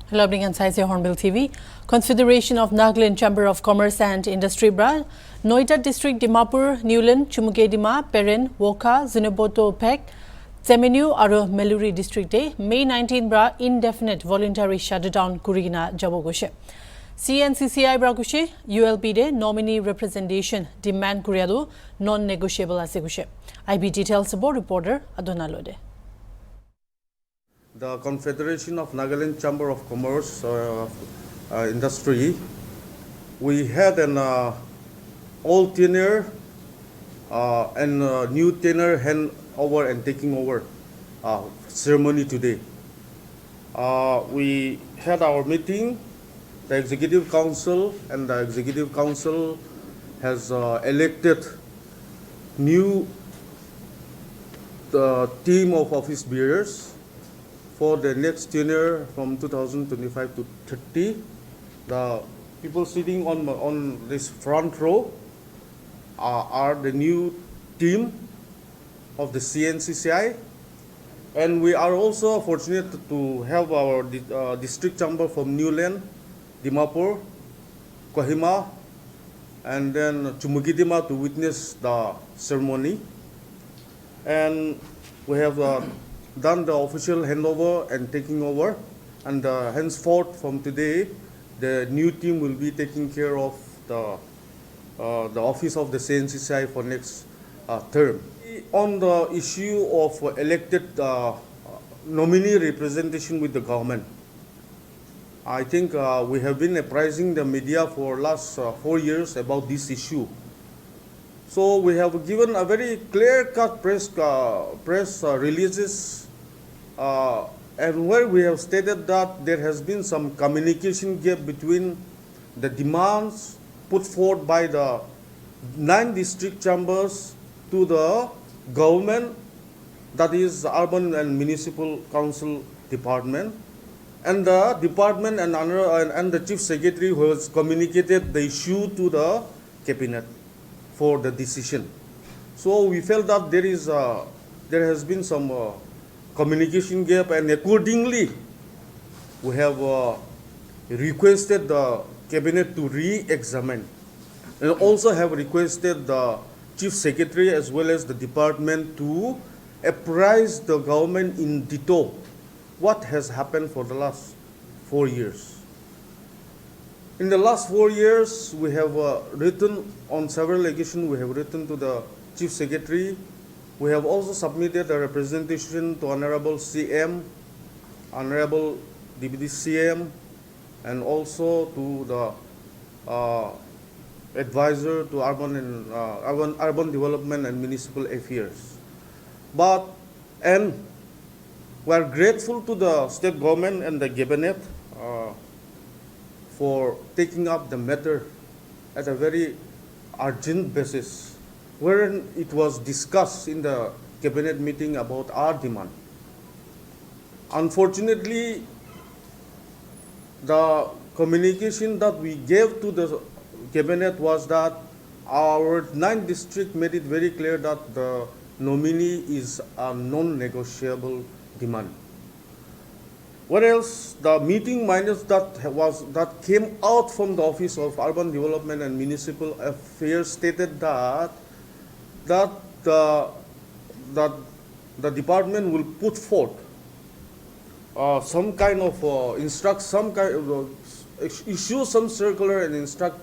Hello, Cncci HornbillTV. Confederation of Nagaland Chamber of Commerce and Industry Bra, Noida District, Dimapur, Newland, Chumukedima, Perin, Woka, Zinoboto, Phek, Temenu, Aru Meluri District Day, May 19 Bra, Indefinite Voluntary Shutdown Kurigina Jabogoshe. Cncci Bragushe, ULP Day, Nominee Representation Demand Kuriadu, Non-Negotiable Asegushe. IB Details Board Reporter Adonalode. The Confederation of Nagaland Chamber of Commerce Industry, we had an old tenure and new tenure handover and taking over ceremony today. We had our meeting. The Executive Council and the Executive Council has elected new team of office bearers for the next tenure from 2025 to 30. The people sitting on this front row are the new team of the Cncci, and we are also fortunate to have our district chamber from Newland, Dimapur, Kohima, and then Chumukedima to witness the ceremony. And we have done the official handover and taking over, and henceforth from today the new team will be taking care of the office of the Cncci for next term. On the issue of elected nominee representation with the government, I think we have been apprising the media for last 4 years about this issue. So we have given a very clear-cut press releases, and where we have stated that there has been some communication gap between the demands put forth by the 9 district chambers to the government, that is the Urban and Municipal Council Department, and the department and the Chief Secretary who has communicated the issue to the Cabinet for the decision. So we felt that there has been some communication gap, and accordingly we have requested the Cabinet to re-examine, and also have requested the Chief Secretary as well as the department to apprise the government in detail what has happened for the last 4 years. In the last 4 years, we have written on several occasions, we have written to the Chief Secretary. We have also submitted a representation to Honorable CM, Honorable Deputy CM, and also to the advisor to urban development and municipal affairs. And we are grateful to the state government and the Cabinet for taking up the matter at a very urgent basis, wherein it was discussed in the Cabinet meeting about our demand. Unfortunately, the communication that we gave to the Cabinet was that our 9th district made it very clear that the nominee is a non-negotiable demand. Whereas the meeting minutes that came out from the Office of Urban Development and Municipal Affairs stated that the department will put forth some kind of issue some circular and instruct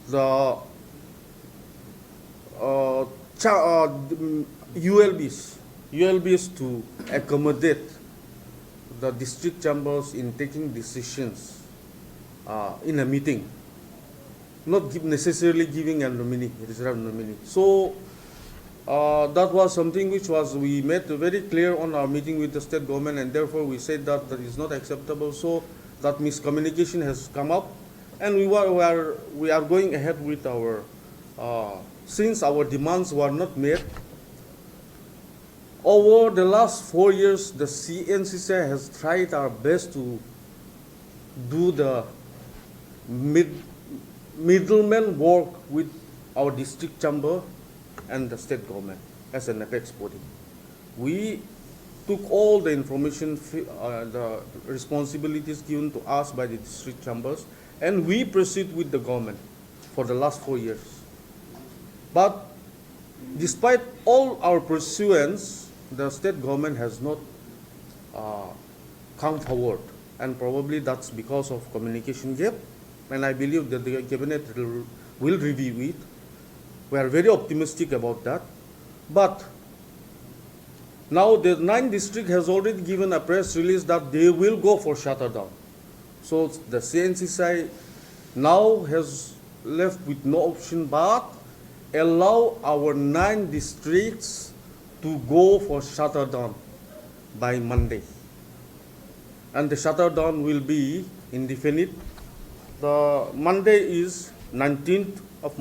the ULBs to accommodate the district chambers in taking decisions in a meeting, not necessarily giving a nominee, reserved nominee. So that was something which we made very clear on our meeting with the state government, and therefore we said that is not acceptable. So that miscommunication has come up, and we are going ahead with our since our demands were not met. Over the last 4 years, the Cncci has tried our best to do the middleman work with our district chamber and the state government as an apex body. We took all the information, the responsibilities given to us by the district chambers, and we proceed with the government for the last 4 years. But despite all our pursuance, the state government has not come forward, and probably that's because of communication gap, and I believe that the cabinet will review it. We are very optimistic about that. But now the 9th district has already given a press release that they will go for shutdown. So the Cncci now has left with no option but allow our 9 districts to go for shutdown by Monday. And the shutdown will be indefinite. The Monday is 19th of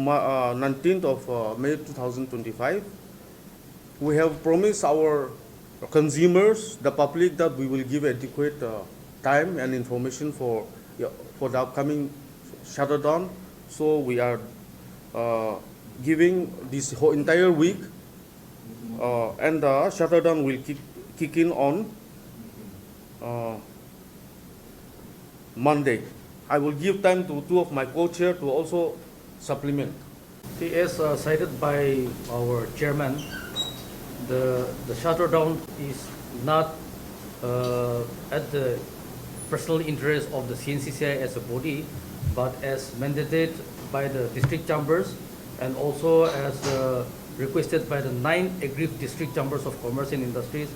May 2025. We have promised our consumers, the public, that we will give adequate time and information for the upcoming shutdown. So we are giving this whole entire week, and the shutdown will kick in on Monday. I will give time to 2 of my co-chair to also supplement. As cited by our chairman, the shutdown is not at the personal interest of the Cncci as a body, but as mandated by the district chambers and also as requested by the 9 aggrieved district chambers of commerce and industries.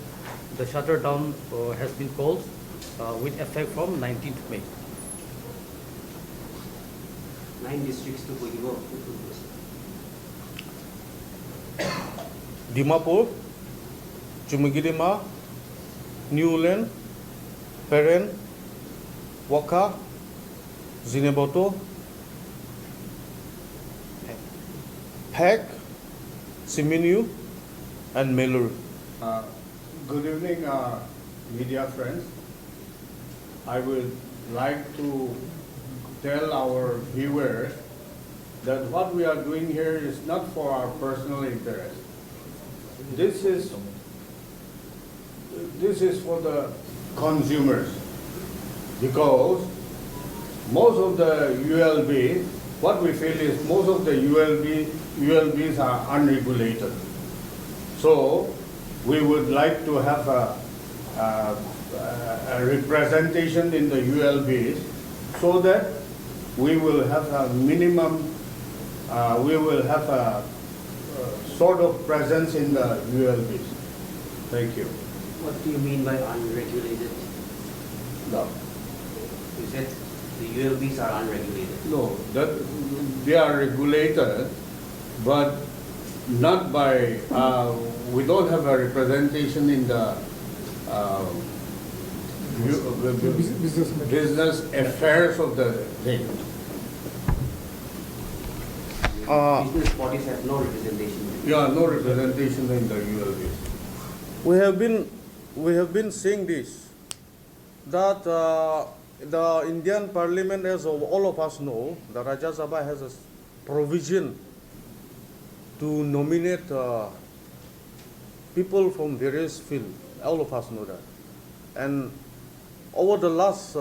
The shutdown has been called with effect from 19th May. 9 districts to Pugimo. Dimapur, Chumagidima, Newland, Peren, Waka, Zineboto, Phek, Siminu, and Melur. Good evening, media friends. I would like to tell our viewers that what we are doing here is not for our personal interest. This is for the consumers, because most of the ULB, what we feel is most of the ULBs are unregulated. So we would like to have a representation in the ULBs so that we will have a minimum, we will have a sort of presence in the ULBs. Thank you. What do you mean by unregulated? No. You said the ULBs are unregulated. No, that they are regulated, but not by, we don't have a representation in the business affairs of the thing. Business bodies have no representation. Yeah, no representation in the ULBs. We have been saying this, that the Indian Parliament, as all of us know, the Rajya Sabha has a provision to nominate people from various fields. All of us know that. And over the last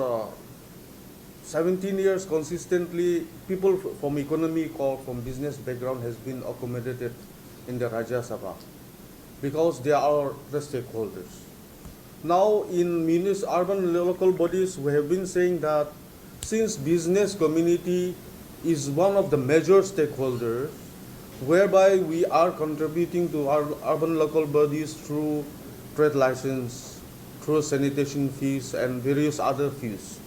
17 years, consistently, people from economic or from business background has been accommodated in the Rajya Sabha because they are the stakeholders. Now, in urban local bodies, we have been saying that since business community is one of the major stakeholders, whereby we are contributing to our urban local bodies through trade license, through sanitation fees and various other fees.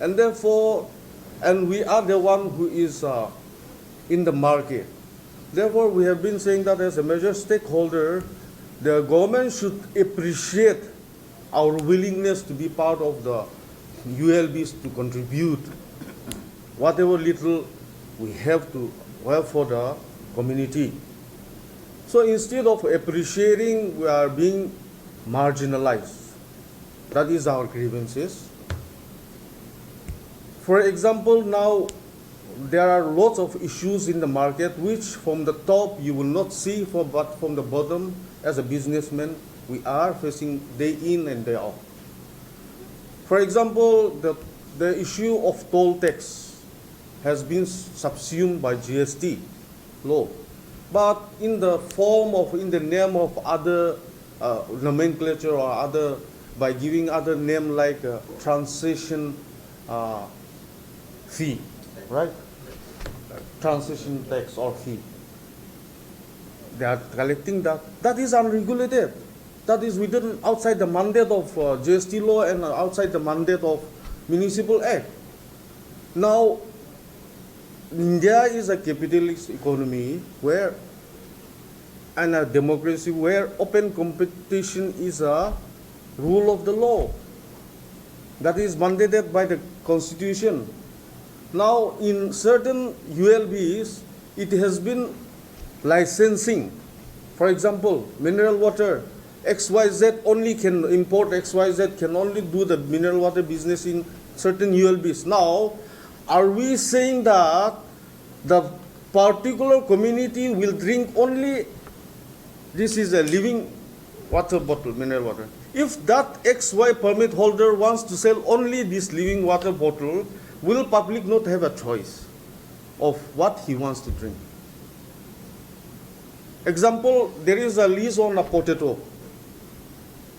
And therefore, and we are the one who is in the market. Therefore, we have been saying that as a major stakeholder, the government should appreciate our willingness to be part of the ULBs to contribute whatever little we have to have for the community. So instead of appreciating, we are being marginalized. That is our grievances. For example, now there are lots of issues in the market which from the top you will not see, but from the bottom, as a businessman, we are facing day in and day out. For example, the issue of toll tax has been subsumed by GST law, but in the name of other nomenclature or other, by giving other name like transition fee, right? Transition tax or fee. They are collecting that. That is unregulated. That is outside the mandate of GST law and outside the mandate of Municipal Act. Now, India is a capitalist economy and a democracy where open competition is a rule of the law. That is mandated by the Constitution. Now, in certain ULBs, it has been licensing. For example, mineral water, XYZ only can import, XYZ can only do the mineral water business in certain ULBs. Now, are we saying that the particular community will drink only, this is a living water bottle, mineral water. If that XY permit holder wants to sell only this living water bottle, will public not have a choice of what he wants to drink? Example, there is a lease on a potato.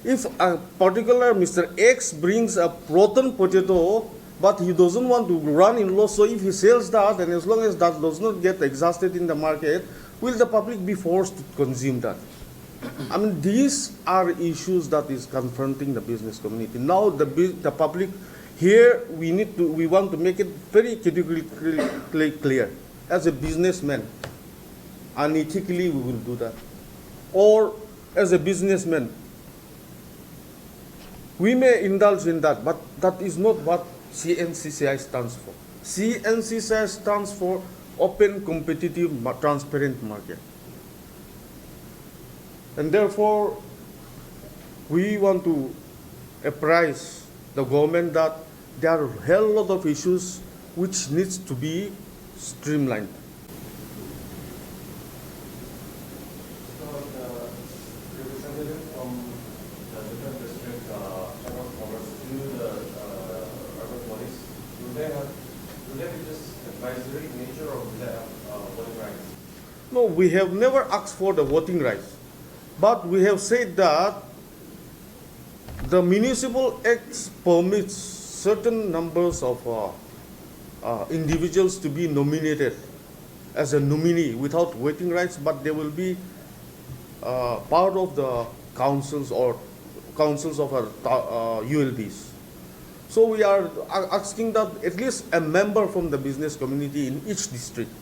If a particular Mr. X brings a rotten potato, but he doesn't want to run in loss, so if he sells that, and as long as that does not get exhausted in the market, will the public be forced to consume that? I mean, these are issues that is confronting the business community. Now, the public here, we want to make it very categorically clear. As a businessman, unethically we will do that. Or as a businessman, we may indulge in that, but that is not what CNCCI stands for. CNCCI stands for open, competitive, transparent market. And therefore, we want to apprise the government that there are a hell lot of issues which needs to be streamlined. So the representative from the different district chamber of commerce to the urban police, do they be just advisory in nature, or do they have voting rights? No, we have never asked for the voting rights, but we have said that the Municipal Act permits certain numbers of individuals to be nominated as a nominee without voting rights, but they will be part of the councils of our ULBs. So we are asking that at least a member from the business community in each district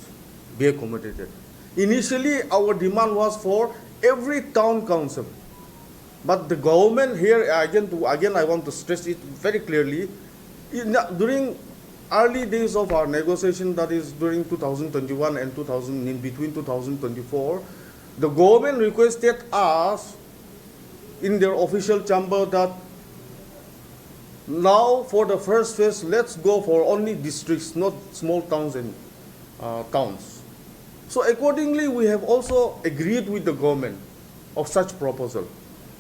be accommodated. Initially, our demand was for every town council. But the government here, again, I want to stress it very clearly, during early days of our negotiation, that is during 2021 and in between 2024, the government requested us in their official chamber that now for the first phase, let's go for only districts, not small towns and towns. So accordingly, we have also agreed with the government of such proposal.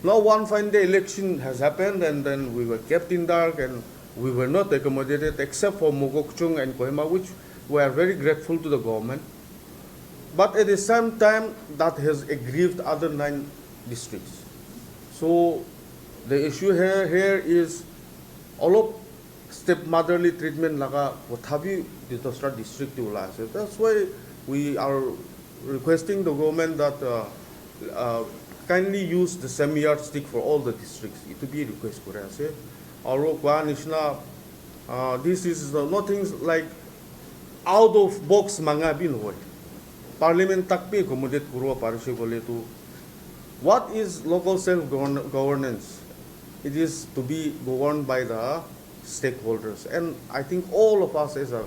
Now one fine day election has happened, and then we were kept in dark and we were not accommodated except for Mogokchung and Kohima, which we are very grateful to the government. But at the same time, that has aggrieved other 9 districts. So the issue here is all of stepmotherly treatment laga wathabi the district to last. That's why we are requesting the government that kindly use the same yardstick for all the districts. It will be a request for us. This is nothing like out of box manga bin hoy. Parliament tak pe accommodate kuro parishe gole to. What is local self-governance? It is to be governed by the stakeholders. And I think all of us as a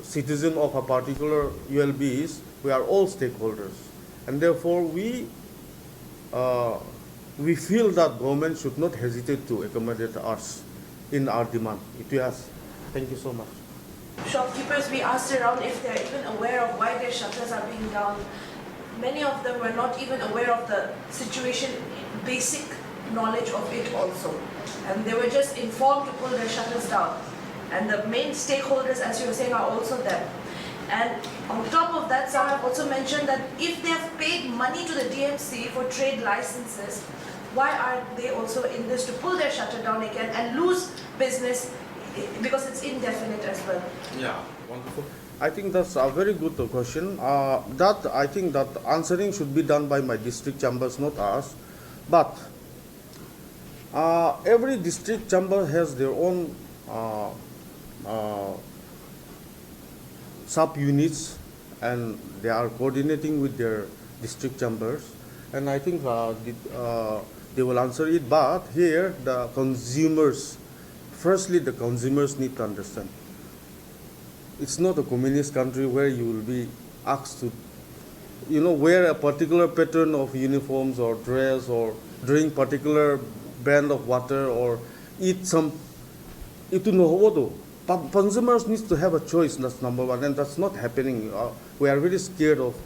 citizen of a particular ULBs, we are all stakeholders. And therefore we feel that government should not hesitate to accommodate us in our demand. Thank you so much. Shopkeepers, we asked around if they're even aware of why their shutters are being down. many of them were not even aware of the situation, basic knowledge of it also. And they were just informed to pull their shutters down. And the main stakeholders, as you were saying, are also them. And on top of that, some have also mentioned that if they have paid money to the DMC for trade licenses, why are they also in this to pull their shutter down again and lose business because it's indefinite as well? Yeah, wonderful. I think that's a very good question. I think that answering should be done by my district chambers, not us. But every district chamber has their own sub-units, and they are coordinating with their district chambers. And I think they will answer it. But here, the consumers, firstly, the consumers need to understand. It's not a communist country where you will be asked to, wear a particular pattern of uniforms or dress or drink particular brand of water or eat some. Itu no. Consumers need to have a choice. That's number one, and that's not happening. We are very scared of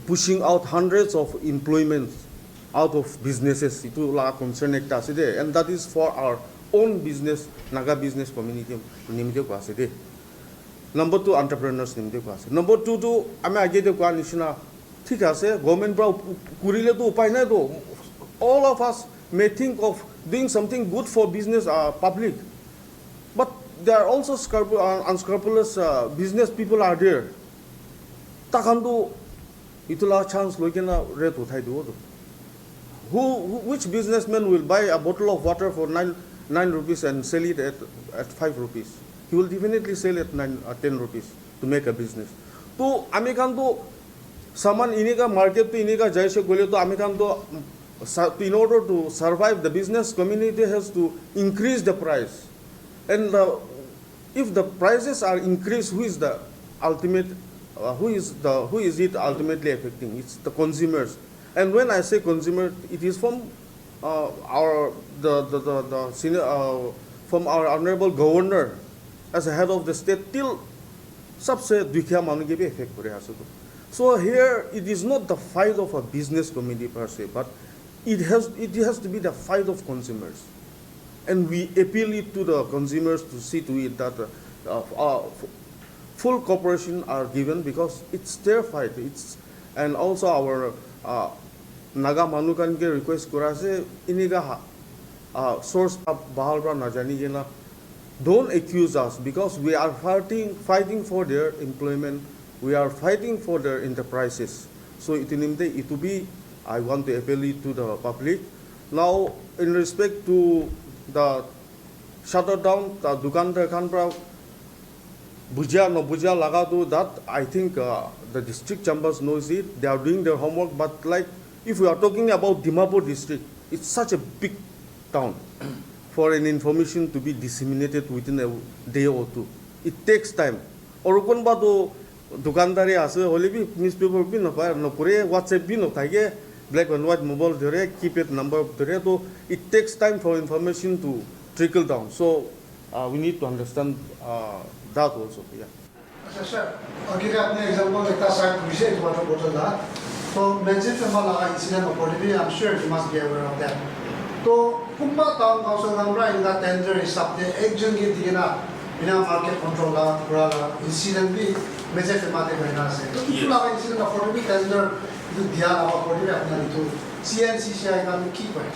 pushing out hundreds of employments out of businesses. Itu la concern ekta ase de, and that is for our own business, Naga business community nimde ko ase de. Number two, entrepreneurs nimde ko ase. Number two, to ame age de ko nishina thik ase government bra kurile to upai nai to. All of us may think of doing something good for business public, but there are also unscrupulous business people are there. Takandu itula chance loikena rate uthai do. Which businessman will buy a bottle of water for 9 rupees and sell it at 5 rupees? He will definitely sell it at 10 rupees to make a business. So amikandu saman inega market to inega jaise gole to amikandu in order to survive, the business community has to increase the price. And if the prices are increased, who is the ultimate? Who is it ultimately affecting? It's the consumers. And when I say consumer, it is from our honorable governor as a head of the state till सबसे दुखिया मानव के भी effect करे आसो तो. So here it is not the fight of a business community per se, but it has to be the fight of consumers. And we appeal it to the consumers to see to it that full cooperation are given, because it's their fight. And also our Naga Manukan ke request kora se iniga source bahal pra najani ke na. Don't accuse us, because we are fighting for their employment. We are fighting for their enterprises. So I want to appeal it to the public. Now, in respect to the shutter down, the Dukandar Kanpra, Buja no Buja Lagadu, that I think the district chambers knows it. They are doing their homework. But like, if we are talking about Dimapur district, it's such a big town for an information to be disseminated within a day or two. It takes time. Or kon ba to Dukandari ase hole bi newspaper bi no pa no pure WhatsApp bi no thage black and white mobile dhare keep it number dhare, so it takes time for information to trickle down. So we need to understand that also. Yeah. Sir, again, आपने example एक side विषय water bottle ला, तो mention से माला incident accordingly, I'm sure you must be aware of that. तो Kumbha town council नंबरा in that tender is up there, एक जन की दिना बिना market control ला पूरा ला incident भी mention से माते करना से. तो इतना ला incident accordingly tender itu dia ला accordingly अपना itu Cncci kami keep it.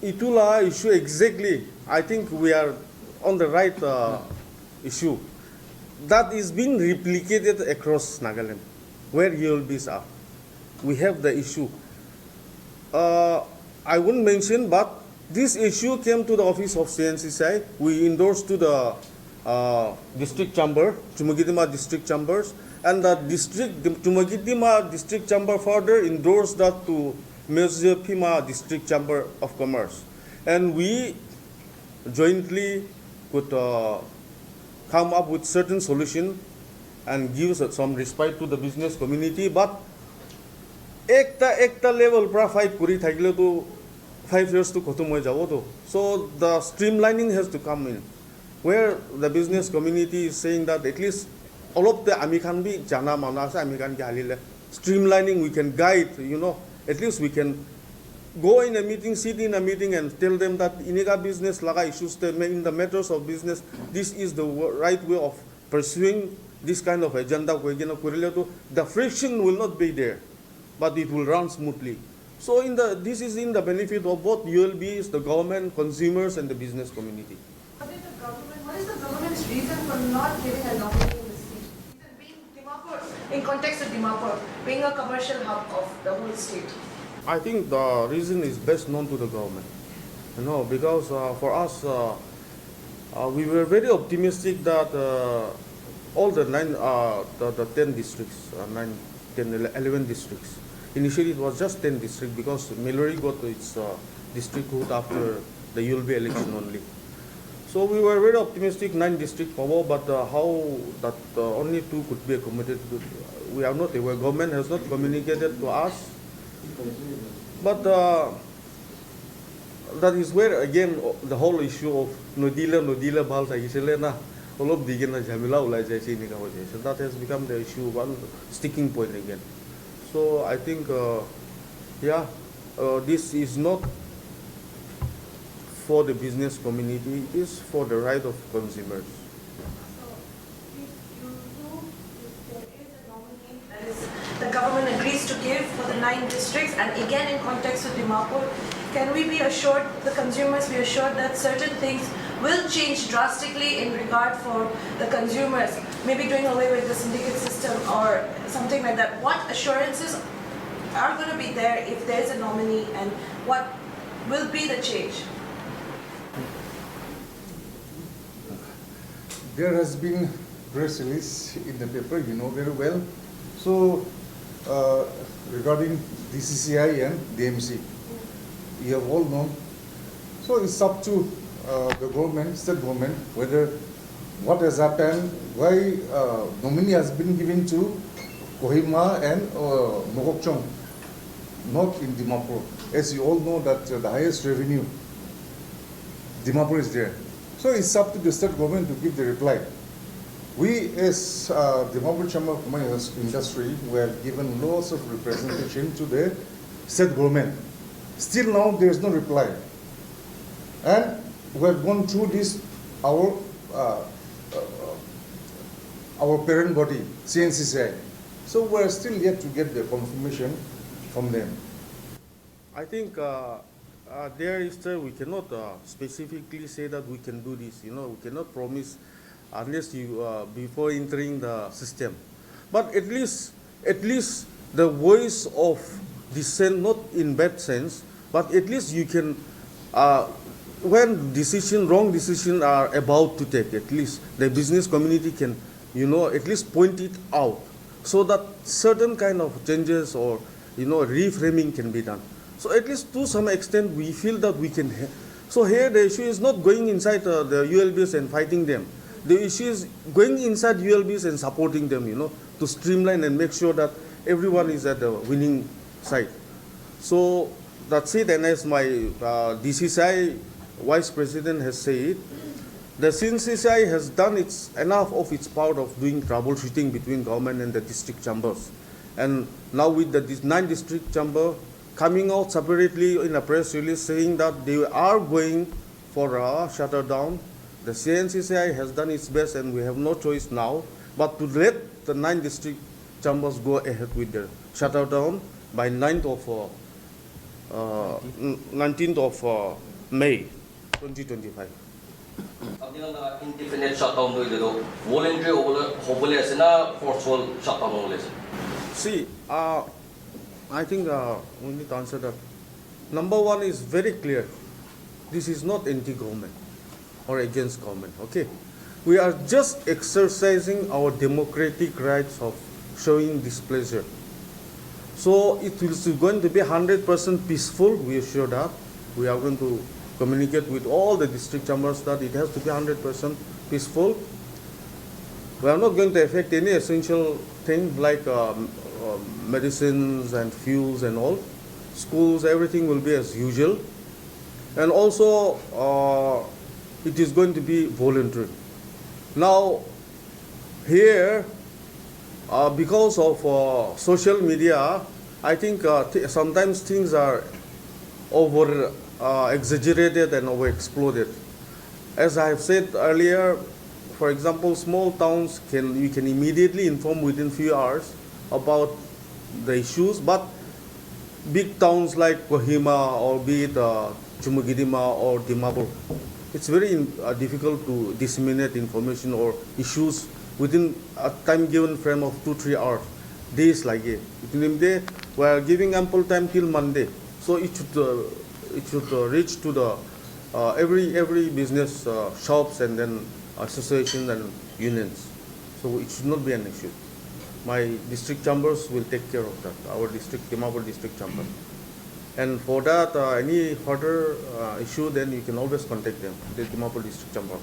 Itula issue exactly. I think we are on the right issue. That is being replicated across Nagaland, where ULBs are. We have the issue. I wouldn't mention, but this issue came to the office of Cncci. We endorsed to the district chamber, Chumagidima district chambers, and the Chumagidima district chamber further endorsed that to Pima district chamber of commerce. And we jointly could come up with certain solution and give some respite to the business community. But ekta level pra fight kuri thakile to 5 years to khatam hoy jabo to. So the streamlining has to come in, where the business community is saying that at least all of the Amikan be Jana Manasa Amikan Galile streamlining, we can guide, you know, at least we can go in a meeting, sit in a meeting and tell them that iniga business laga issues in the matters of business, this is the right way of pursuing this kind of agenda. The friction will not be there, but it will run smoothly. So this is in the benefit of both ULBs, the government, consumers and the business community. What is the government's reason for not giving a nominee in the seat? Being Dimapur, in context of Dimapur, being a commercial hub of the whole state. I think the reason is best known to the government. You know, because for us, we were very optimistic that all the 10 districts, 11 districts. Initially it was just 10 districts because Mallory got its districthood after the ULB election only. So we were very optimistic 9 district power, but how that only 2 could be accommodated, we are not aware. Government has not communicated to us. But that is where again the whole issue of Nodila Balsa Iselena, all of the so that has become the issue, one sticking point again. So I think, this is not for the business community, it is for the right of consumers. The government agrees to give for the 9 districts, and again in context of Dimapur, can we be assured, the consumers be assured that certain things will change drastically in regard for the consumers, maybe doing away with the syndicate system or something like that? What assurances are going to be there if there is a nominee, and what will be the change? There has been press release in the paper, you know very well. So, regarding DCCI and DMC, you have all known. So it's up to the government, state government, whether what has happened, why nominee has been given to Kohima and Mokokchung, not in Dimapur. As you all know that the highest revenue, Dimapur is there. So it's up to the state government to give the reply. We as the Hornbill Chamber of Commerce Industry were given lots of representation to the state government. Still now there is no reply. And we have gone through this, our parent body, Cncci. So we are still yet to get the confirmation from them. I think there is we cannot specifically say that we can do this. You know, we cannot promise unless you before entering the system. But at least the voice of dissent, not in bad sense, but at least you can when wrong decisions are about to take, at least the business community can, you know, at least point it out so that certain kind of changes or, you know, reframing can be done. So at least to some extent we feel that we can. So here the issue is not going inside the ULBs and fighting them. The issue is going inside ULBs and supporting them, you know, to streamline and make sure that everyone is at the winning side. So that's it, and as my DCCI Vice President has said, the Cncci has done enough of its part of doing troubleshooting between government and the district chambers. And now with this 9 district chamber coming out separately in a press release saying that they are going for a shutdown, the Cncci has done its best and we have no choice now but to let the 9 district chambers go ahead with their shutdown by 19th of May 2025. Indefinite shutdown voluntary forceful shutdown. See, I think we need to answer that. Number one is very clear. This is not anti-government or against government, okay? We are just exercising our democratic rights of showing displeasure. So it is going to be 100% peaceful, we assure that. We are going to communicate with all the district chambers that it has to be 100% peaceful. We are not going to affect any essential thing like medicines and fuels and all. Schools, everything will be as usual. And also, it is going to be voluntary. Now, here, because of social media, I think sometimes things are over exaggerated and over exploded. As I have said earlier, for example, small towns you can immediately inform within few hours about the issues, but big towns like Kohima or be it Chumugidima or Dimapur, it's very difficult to disseminate information or issues within a time given frame of 2-3 hours, days like it. We are giving ample time till Monday, so it should reach to the every business shops and then associations and unions. So it should not be an issue. My district chambers will take care of that. Our district, Dimapur district chamber. And for that, any further issue, then you can always contact them, the Dimapur district chamber.